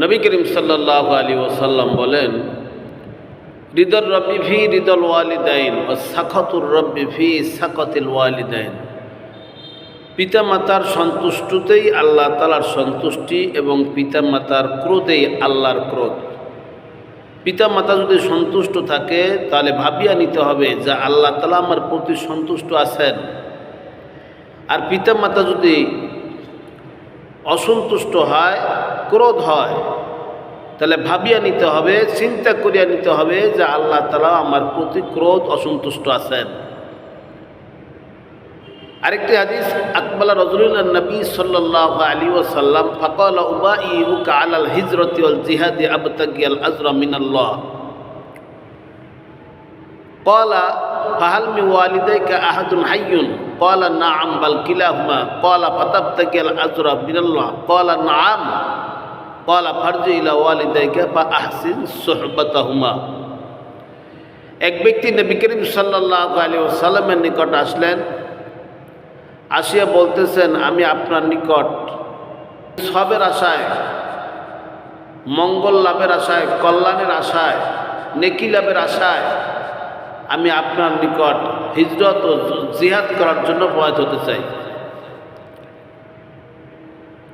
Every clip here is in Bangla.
নবী করিম সাল্লাল্লাহু আলাইহি ওয়াসাল্লাম বলেন, রিদর রব্বি ফি রিদল ওয়ালিদাইন ও সাখাতুর রব্বি ফি সাখাতিল ওয়ালিদাইন। পিতামাতার সন্তুষ্টতেই আল্লাহ তাআলার সন্তুষ্টি এবং পিতামাতার ক্রোধেই আল্লাহর ক্রোধ। পিতামাতা যদি সন্তুষ্ট থাকে তাহলে ভাবিয়া নিতে হবে যে আল্লাহ তাআলা আমার প্রতি সন্তুষ্ট আছেন। আর পিতামাতা যদি অসন্তুষ্ট হয়, ক্রোধ হয়, তাহলে ভাবিয়া নিতে হবে, চিন্তা করিয়া নিতে হবে যে আল্লাহ তাআলা আমার প্রতি ক্রোধ অসন্তুষ্ট আছেন। আরেকটি হাদিস, আকবালা রাজুলুন নবী সাল্লাল্লাহু আলাইহি ওয়াসাল্লাম ফাকালা উবাইউকা আলাল হিজরতি ওয়াল জিহাদি আবতাগিয়াল আজরা মিনাল্লাহ। ক্বালা ফাহাল মি ওয়ালিদাইকা আহাদুন হাইয়ুন? ক্বালা নাআম বাল কিলাহুমা। ক্বালা ফাতাবতাগিয়াল আজরা মিনাল্লাহ। ক্বালা নাআম। ক্বালা ফারজি ইলা ওয়ালিদাইকা ফাআহসিন সুহবাতাহুমা। এক ব্যক্তি নবী করিম সাল্লাল্লাহু আলাইহি ওয়াসাল্লামের নিকট আসলেন, আসিয়া বলতেছেন, আমি আপনার নিকট সবের আশায়, মঙ্গল লাভের আশায়, কল্যাণের আশায়, নেকি লাভের আশায় আমি আপনার নিকট হিজরত ও জিহাদ করার জন্য বয়াত হতে চাই।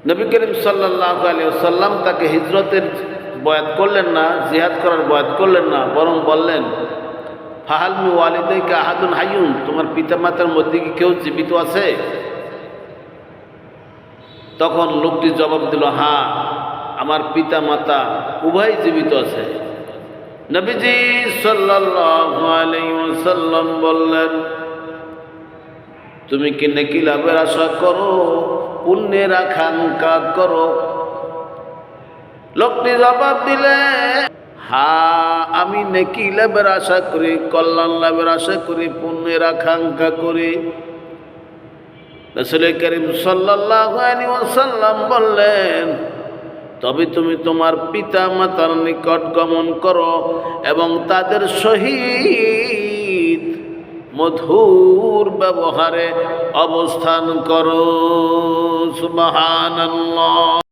নবী করিম সাল্লাল্লাহু আলাইহি ওয়াসাল্লাম তাকে হিজরতের বয়াত করলেন না, জিহাদ করার বয়াত করলেন না, বরং বললেন, ফাহাল মি ওয়ালিদাইকা আহাদুন হাইয়ুন? তোমার পিতামাতার মধ্যে কি কেউ জীবিত আছে? তখন লোকটি জবাব দিল, হ্যাঁ, আমার পিতামাতা উভয় জীবিত আছে। নবীজি সাল্লাল্লাহু আলাইহি ওয়াসাল্লাম বললেন, তুমি কি নেকি লাভের আশা করো, পুণ্যের আকাঙ্ক্ষা করো? লোকটি জবাব দিলে, হ্যাঁ, আমি নেকি লাভের আশা করি, কল্যাণ লাভের আশা করি, পুণ্যের আকাঙ্ক্ষা করি। রাসূল করিম সাল্লাল্লাহু আলাইহি ওয়াসাল্লাম বললেন, তবে তুমি তোমার পিতা মাতার নিকট গমন করো এবং তাদের সহিত মধুর ব্যবহারে অবস্থান করো। সুবহানাল্লাহ।